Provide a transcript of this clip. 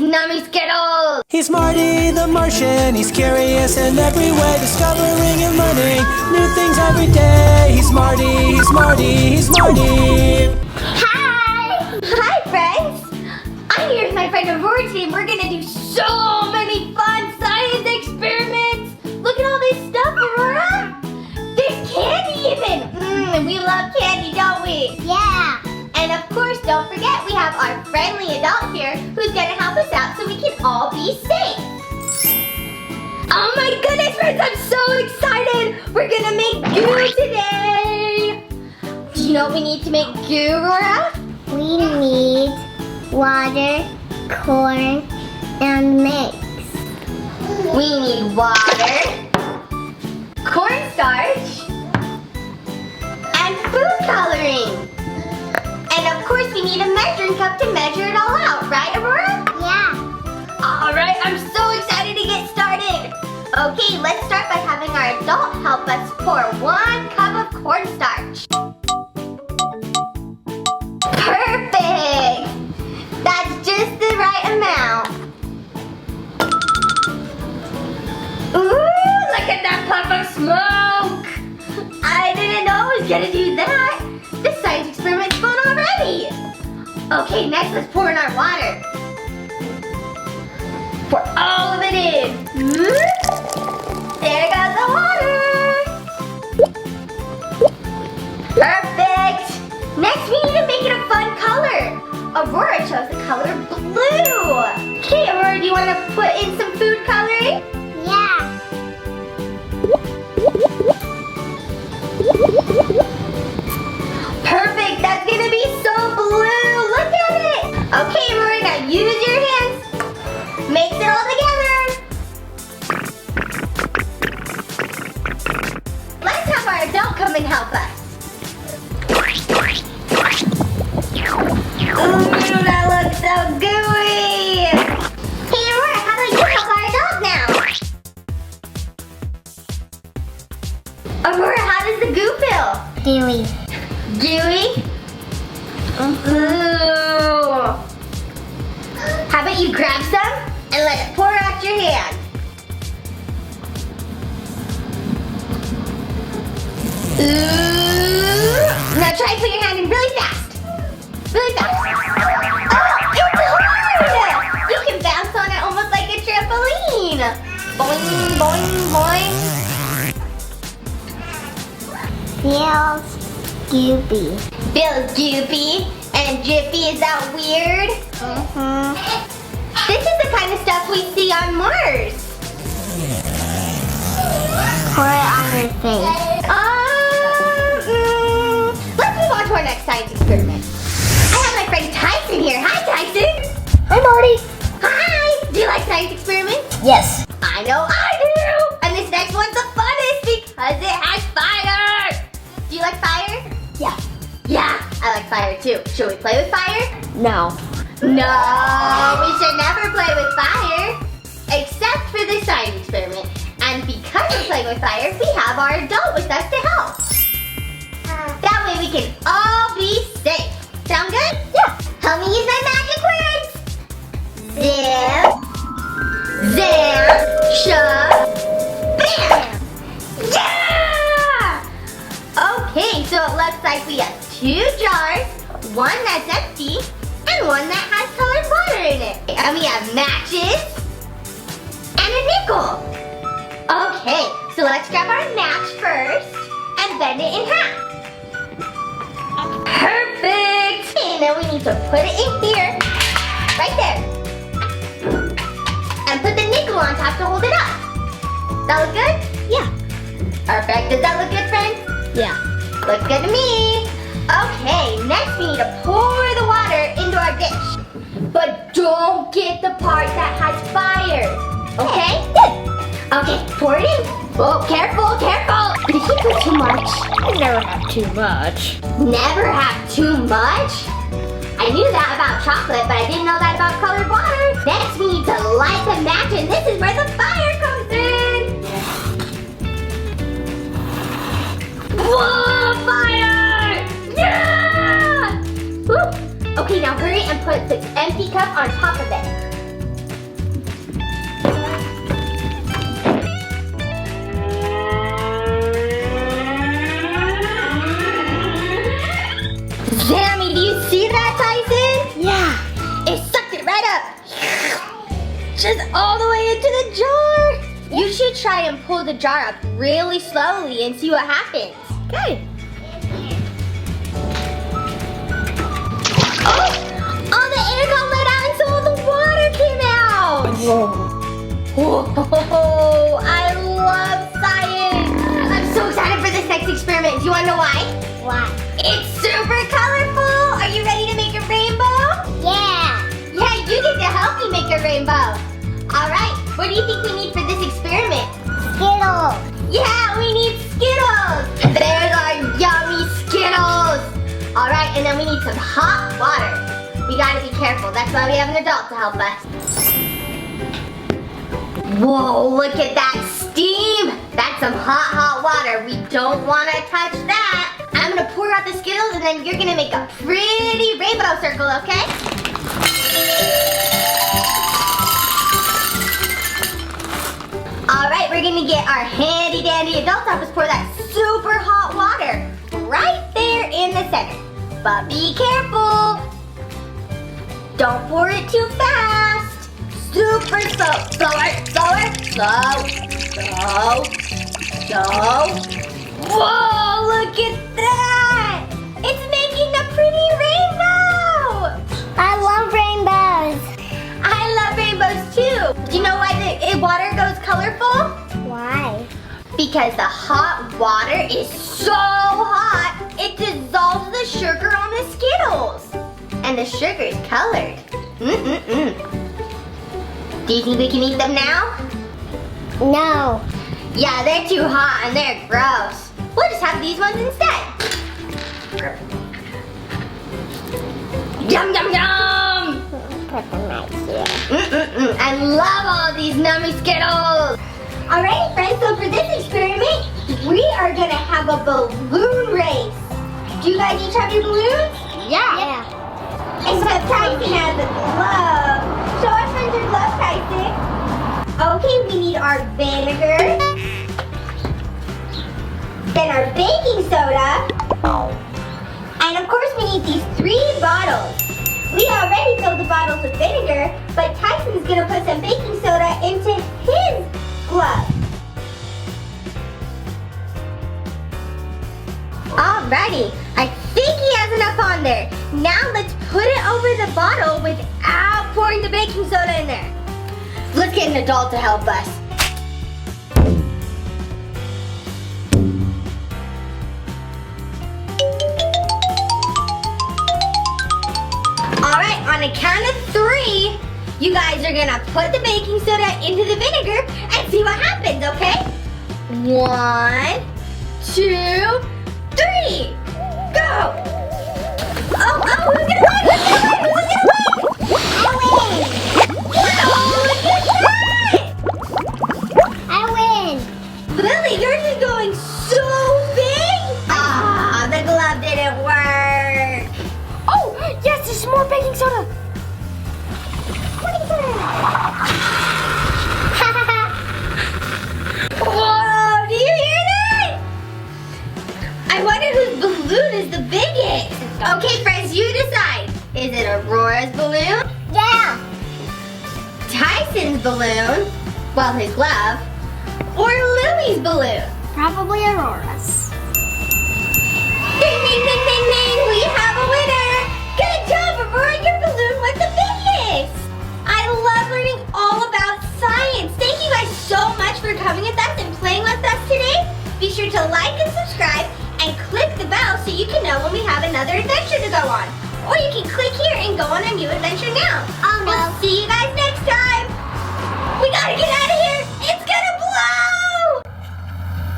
Nummy Skittles! He's Marty the Martian, he's curious in every way, discovering and learning new things every day. He's Marty, he's Marty, he's Marty! Hi! Hi, friends! I'm here with my friend Aurora today, and we're gonna do so many fun science experiments! Look at all this stuff, Aurora! There's candy even! We love candy, don't we? Yeah. And of course, don't forget, we have our friendly adult here who's gonna help us out so we can all be safe. Oh my goodness, friends, I'm so excited! We're gonna make goo today! Do you know what we need to make goo, Aurora? We need water, corn, and mix. We need water, cornstarch, and food coloring. And of course, we need a measuring cup to measure it all out, right, Aurora? Yeah. All right, I'm so excited to get started. Okay, let's start by having our adult help us pour 1 cup of cornstarch. Perfect! That's just the right amount. Ooh, look at that puff of smoke! I didn't know I was gonna do that. This science experiment's fun already. Okay, next let's pour in our water. Pour all of it in. There goes the water. Perfect. Next we need to make it a fun color. Aurora chose the color blue. Okay, Aurora, do you want to put in some food coloring? Yeah. Perfect, that's gonna be so blue. Look at it. Okay, Aurora, now use your hands. Mix it all together. Let's have our adult come and help us. Ooh, that looks so gooey. Hey, Aurora, how about you help our adult now? Aurora, how does the goo feel? Gooey. Gooey? Ooh. How about you grab some and let it pour out your hand? Ooh. Now try to put your hand in really fast. Really fast. Oh, it's hard! You can bounce on it almost like a trampoline. Boing, boing, boing. Feels goopy. Feels goopy and drippy, is that weird? This is the kind of stuff we see on Mars. Pour it on your face. Let's move on to our next science experiment. I have my friend Tyson here. Hi, Tyson. Hi, Marty. Hi. Do you like science experiments? Yes. I know I do. And this next one's the funnest because it has fire. Do you like fire? Yeah. Yeah, I like fire too. Should we play with fire? No. No, we should never play with fire. Except for this science experiment. And because we're playing with fire, we have our adult with us to help. That way we can all be safe. Sound good? Yeah. Help me use my magic words. Zip, zap, shove, bam! Yeah! Okay, so it looks like we have 2 jars, one that's empty, and one that has colored water in it. And we have matches and a nickel. Okay, so let's grab our match first and bend it in half. Perfect! And then we need to put it in here, right there. And put the nickel on top to hold it up. That look good? Yeah. Perfect. Does that look good, friends? Yeah. Looks good to me. Okay, next we need to pour the water into our dish. But don't get the part that has fire. Okay? Okay, pour it in. Oh, careful, careful. Did he put too much? Never have too much. Never have too much? I knew that about chocolate, but I didn't know that about colored water. Next, we need to light the match, and this is where the fire comes in. Whoa, fire! Yeah! Woo. Okay, now hurry and put this empty cup on top of it. all the way into the jar. You should try and pull the jar up really slowly and see what happens. Okay. Oh, the air got let out and so all the water came out. Whoa, I love science. I'm so excited for this next experiment. Do you want to know why? Why? It's super colorful. Are you ready to make a rainbow? Yeah. Yeah, you get to help me make a rainbow. All right, what do you think we need for this experiment? Skittles. Yeah, we need Skittles. There's our yummy Skittles. All right, and then we need some hot water. We gotta be careful. That's why we have an adult to help us. Whoa, look at that steam. That's some hot, hot water. We don't want to touch that. I'm going to pour out the Skittles and then you're going to make a pretty rainbow circle, okay? All right, we're going to get our handy dandy adult to help us pour that super hot water right there in the center. But be careful. Don't pour it too fast. Super slow. Slower, slower, slow, slow, slow. Whoa, look at that! It's making a pretty rainbow! I love rainbows. I love rainbows too. Do you know why the water goes colorful? Why? Because the hot water is so hot, it dissolves the sugar on the Skittles. And the sugar is colored. Do you think we can eat them now? No. Yeah, they're too hot and they're gross. We'll just have these ones instead. Yum, yum, yum! Put them right here. I love all these nummy Skittles. Alright, friends, so for this experiment, we are going to have a balloon race. Do you guys each have your balloons? Yeah. Except Tyson has a glove. Show our friends your glove, Tyson. Okay, we need our vinegar. Then our baking soda. And of course we need these 3 bottles. We already filled the bottles with vinegar, but Tyson's gonna put some baking soda into his glove. Alrighty, I think he has enough on there. Now let's put it over the bottle without pouring the baking soda in there. Let's get an adult to help us. Alright, on a count of 3, you guys are gonna put the baking soda into the vinegar and see what happens, okay? 1, 2, 3, go! Oh, who's gonna win? Who's gonna win? Who's gonna win? I win. Oh, look at that! I win. Lily, yours is going so big! Ah, the glove didn't work. Oh, yes, there's more baking soda. Whoa, do you hear that? I wonder whose balloon is the biggest. Okay, friends, you decide. Is it Aurora's balloon? Yeah. Tyson's balloon? Well, his glove. Or Lily's balloon? Probably Aurora's. Ding, ding, ding, ding, ding. We have a winner. Good job, Aurora. Your balloon was the biggest. I love learning all about science. Thank you guys so much for coming with us and playing with us today. Be sure to like and subscribe and click the bell so you can know when we have another adventure to go on. Or you can click here and go on a new adventure now. Oh no. We'll see you guys next time. We gotta get out of here.